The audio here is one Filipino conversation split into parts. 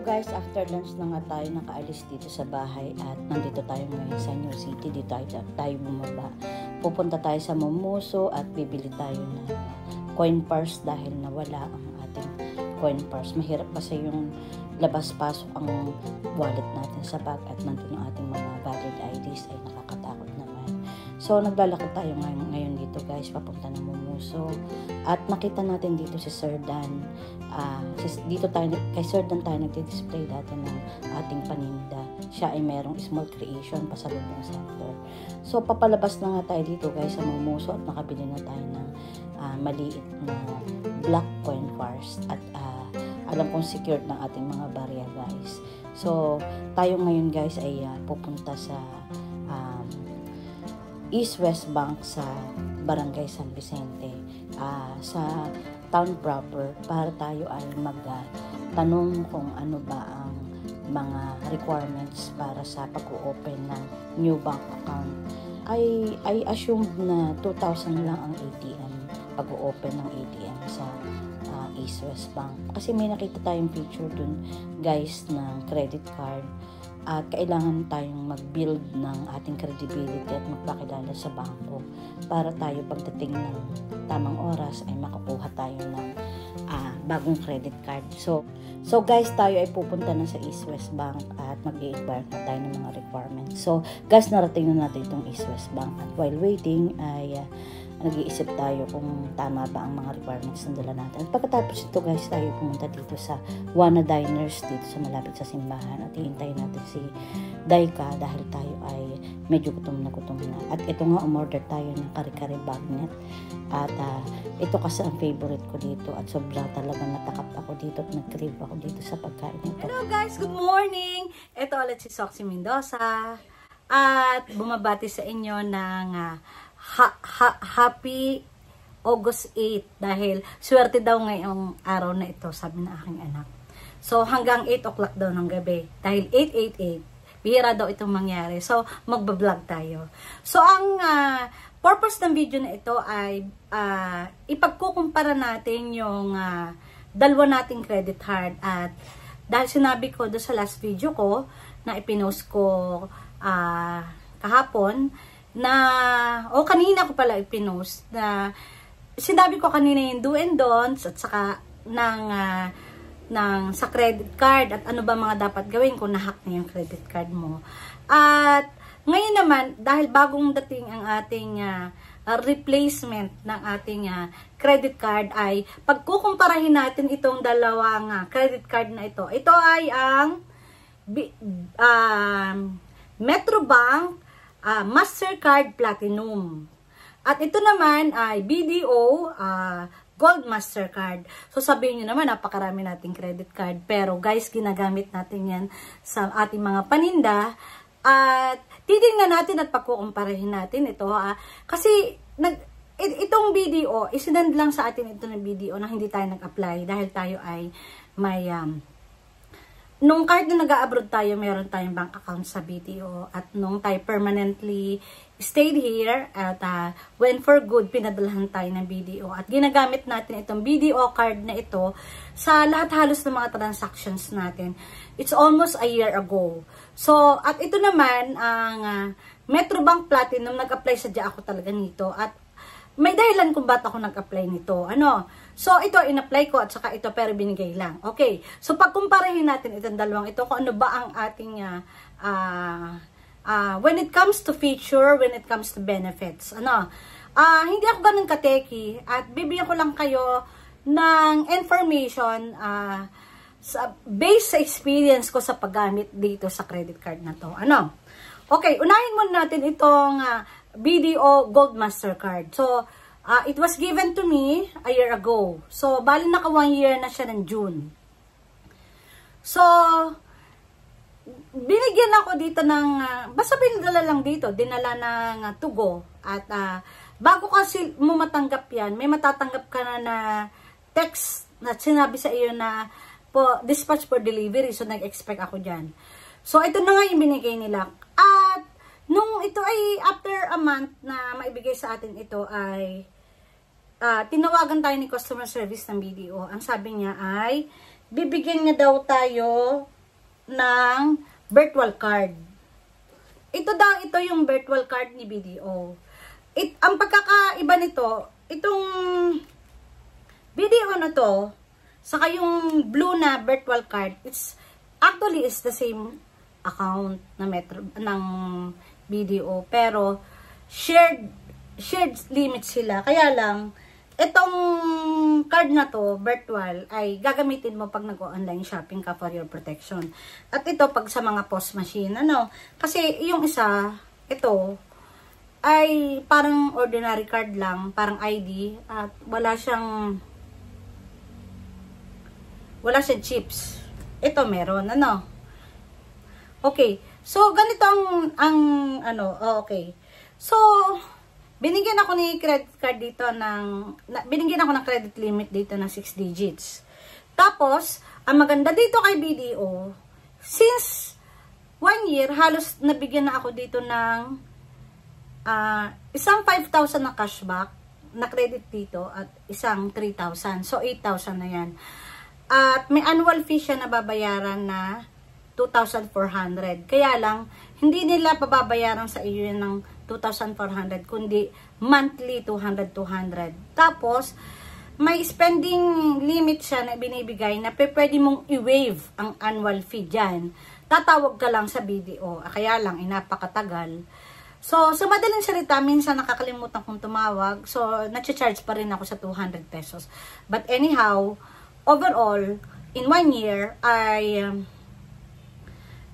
guys, after lunch na nga tayo nakaalis dito sa bahay at nandito tayo ngayon sa New City. Dito tayo bumaba. Pupunta tayo sa Momuso at bibili tayo ng coin purse dahil nawala ang ating coin purse. Mahirap kasi yung labas-pasok ang wallet natin sa bag at nandun ang ating mga valid IDs ay nakakatakot naman. So naglalakad tayo ngayon dito guys, papunta ng Momuso. At nakita natin dito si Sir Dan. Dito tayo, kay Sir Dan tayo nagdi-display dati ng ating paninda. Siya ay merong small creation pasalubong center. So papalabas na nga tayo dito guys sa Momuso at nakabili na tayo ng maliit na black coin purse at alam kong secured ng ating mga barya guys. So tayo ngayon guys ay pupunta sa East-West Bank sa Barangay San Vicente, sa town proper, para tayo ay magtanong kung ano ba ang mga requirements para sa pag-open ng new bank account. I assumed na 2,000 lang ang ATM, pag-open ng ATM sa East-West Bank. Kasi may nakita tayong feature dun guys ng credit card at kailangan tayong mag-build ng ating credibility at magpakilala sa bangko para tayo pagdating ng tamang oras ay makakuha tayo ng bagong credit card. So guys, tayo ay pupunta na sa East-West Bank at mag-i-inquire na tayo ng mga requirements. So guys, narating na natin itong East-West Bank at while waiting ay nag-iisip tayo kung tama ba ang mga requirements na dala natin. At pagkatapos ito guys, tayo pumunta dito sa Wana Diners dito sa malapit sa simbahan at hihintayin natin si Daika dahil tayo ay medyo gutom na. At ito nga, umorder tayo ng kare-kare bagnet at ito kasi ang favorite ko dito at sobra talagang natakap ako dito at nag-crave ako dito sa pagkain nito. Hello guys, good morning! Ito ulit si Soxy Mendoza at bumabati sa inyo ng happy August 8 dahil swerte daw ngayong araw na ito, sabi ng aking anak. So hanggang 8 o'clock daw ng gabi dahil 888 bihira daw itong mangyari. So magbablog tayo. So ang purpose ng video na ito ay ipagkukumpara natin yung dalawa nating credit card at dahil sinabi ko doon sa last video ko na ipinost ko kahapon na, kanina ko pala ipinost na sinabi ko kanina yung do and don'ts at saka sa credit card at ano ba mga dapat gawin kung nahack na yung credit card mo. At ngayon naman, dahil bagong dating ang ating replacement ng ating credit card ay pagkukumparahin natin itong dalawang credit card na ito. Ito ay ang Metrobank Mastercard Platinum. At ito naman ay BDO Gold Mastercard. So sabihin nyo naman, napakarami nating credit card. Pero guys, ginagamit natin yan sa ating mga paninda. At titingnan natin at pagkukumparahin natin ito. Kasi itong BDO, isinend lang sa atin ito ng BDO na hindi tayo nag-apply dahil tayo ay may nung kahit na nag-abroad tayo, meron tayong bank account sa BDO at nung tayo permanently stayed here at when for good, pinadalahan tayo ng BDO at ginagamit natin itong BDO card na ito sa lahat halos ng mga transactions natin. It's almost a year ago. So, at ito naman, ang Metrobank Platinum, nag-apply sadya ako talaga nito at may dahilan kung ba't ako nag-apply nito. So, ito, in-apply ko at saka ito, pero binigay lang. Okay. So, pagkumparahin natin itong dalawang ito, kung ano ba ang ating, when it comes to feature, when it comes to benefits. Hindi ako ganun kateki at bibigyan ko lang kayo ng information based sa experience ko sa paggamit dito sa credit card na to. Okay, unahin muna natin itong BDO Gold Mastercard. So, it was given to me a year ago. So, bali naka 1 year na siya ng June. So, binigyan ako dito ng, basta pinadala lang dito, dinala ng to go. At bago kasi mo matanggap yan, may matatanggap ka na text na sinabi sa iyo na dispatch for delivery. So, nag-expect ako dyan. So, ito na nga yung binigay nila. At, nung ito ay after a month na maibigay sa atin ito ay tinawagan tayo ni customer service ng BDO. Ang sabi niya ay bibigyan niya daw tayo ng virtual card. Ito yung virtual card ni BDO. Ang pagkakaiba nito, itong BDO na to, saka yung blue na virtual card, actually is the same account na ng BDO, pero shared limit sila. Kaya lang, itong card na to, virtual, ay gagamitin mo pag nag-online shopping ka for your protection. At ito, pag sa mga POS machine, kasi yung isa, ito, ay parang ordinary card lang, parang ID, at wala siyang chips. Ito meron, Okay. So, ganito okay. So, binigyan ako ng credit card dito binigyan ako ng credit limit dito ng 6 digits. Tapos, ang maganda dito kay BDO, since 1 year, halos nabigyan na ako dito ng isang 5,000 na cashback na credit dito at isang 3,000. So, 8,000 na yan. At may annual fee siya na babayaran na 2,400. Kaya lang, hindi nila pababayaran sa iyo yun ng 2,400, kundi monthly 200. Tapos, may spending limit siya na binibigay na pwede mong i-waive ang annual fee dyan. Tatawag ka lang sa BDO. Kaya lang, napakatagal. So, sa madaling salita, minsan nakakalimutan kong tumawag. So, nag-charge pa rin ako sa 200 pesos. But anyhow, overall, in 1 year, ay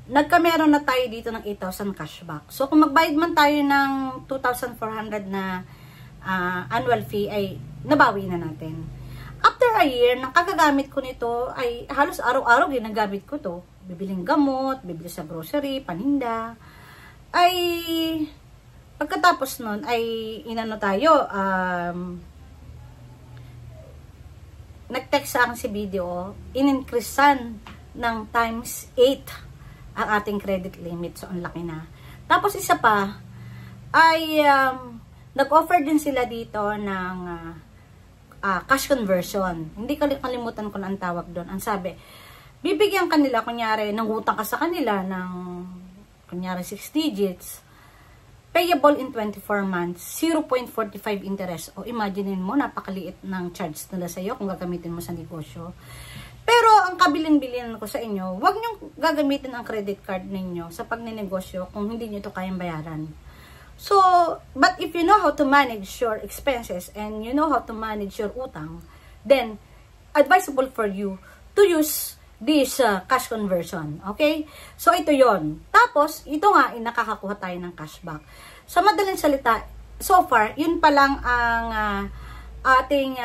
nagkameron na tayo dito ng 8,000 cashback. So, kung magbayad man tayo ng 2,400 na annual fee, ay nabawi na natin. After a year, nakagagamit ko nito, ay halos araw-araw ginagamit ko to. Bibiling gamot, bibili sa grocery, paninda. Ay, pagkatapos nun, ay nag-text sa akin si BDO, in-increasean ng times 8 ang ating credit limit. So, ang laki na. Tapos, isa pa, ay nag-offer din sila dito ng cash conversion. Hindi kalimutan ko na ang tawag doon. Ang sabi, bibigyan kanila, kunyari, nangutang ka sa kanila ng, kunyari, 6 digits, payable in 24 months, 0.45 interest. O, imaginein mo, napakaliit ng charge nila sa iyo kung gagamitin mo sa negosyo. Pero, ang kabilin-bilinan ko sa inyo, huwag nyo gagamitin ang credit card ninyo sa pagnenegosyo kung hindi nyo ito kayang bayaran. So, but if you know how to manage your expenses and you know how to manage your utang, then, advisable for you to use this cash conversion. Okay? So, ito yon. Tapos, ito nga, nakakakuha tayo ng cashback. Sa madaling salita, so far, yun pa lang ang ating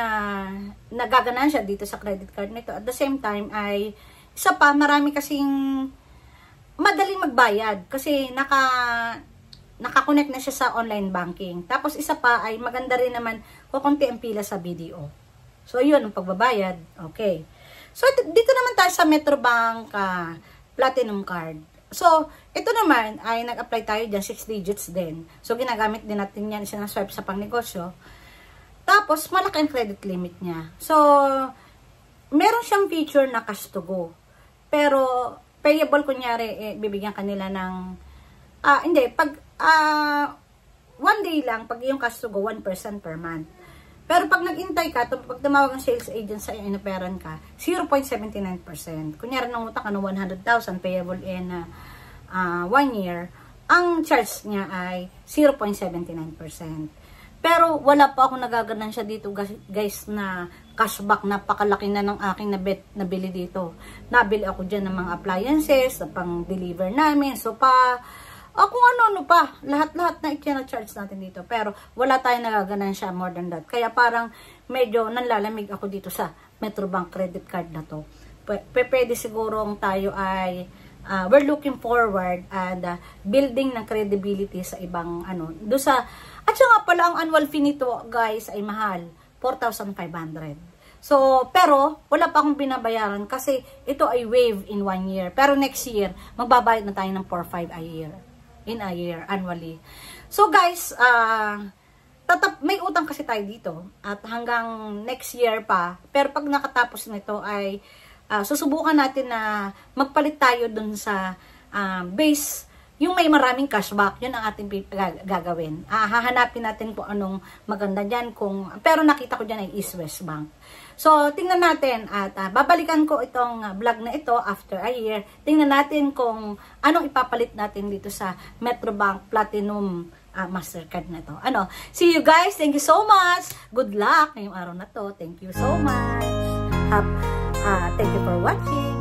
nagaganansya dito sa credit card nito. At the same time ay isa pa, marami kasing madaling magbayad kasi naka-connect na siya sa online banking. Tapos isa pa ay maganda rin naman kukunti ang pila sa BDO. So yun ang pagbabayad. Okay. So dito naman tayo sa Metrobank Platinum Card. So ito naman ay nag-apply tayo dyan 6 digits din. So ginagamit din natin yan, sinaswipe sa pangnegosyo. Tapos, malaki ang credit limit niya. So, meron siyang feature na cash to go. Pero, payable, kunyari, bibigyan kanila ng, one day lang, pag yung cash to go, 1% per month. Pero pag nag-intay ka, pag tumawag ng sales agent sa inoperan ka, 0.79%. Kunyari, nangutang ka ng 100,000, payable in 1 year, ang charge niya ay 0.79%. Pero wala pa akong nagaganansya dito guys na cashback, napakalaki na ng aking nabili dito. Nabili ako dyan ng mga appliances, pang deliver namin. So kung ano pa, lahat-lahat na i-charge natin dito. Pero wala tayong nagaganansya more than that. Kaya parang medyo nanlalamig ako dito sa Metrobank credit card na to. Pwede sigurong tayo ay we're looking forward and building ng credibility sa ibang at saka pala ang annual fee nito guys ay mahal, 4,500. So, pero wala pa akong binabayaran kasi ito ay waive in 1 year. Pero next year, magbabayad na tayo ng 4,500 a year. In a year, annually. So guys, may utang kasi tayo dito at hanggang next year pa. Pero pag nakatapos nito ay susubukan natin na magpalit tayo dun sa base, yung may maraming cashback, yun ang ating gagawin. Hahanapin natin kung anong maganda dyan, pero nakita ko dyan ay East West Bank. So, tingnan natin at babalikan ko itong vlog na ito after a year. Tingnan natin kung anong ipapalit natin dito sa Metrobank Platinum Mastercard na to. See you guys. Thank you so much. Good luck ngayong araw na to. Thank you so much. Thank you for watching.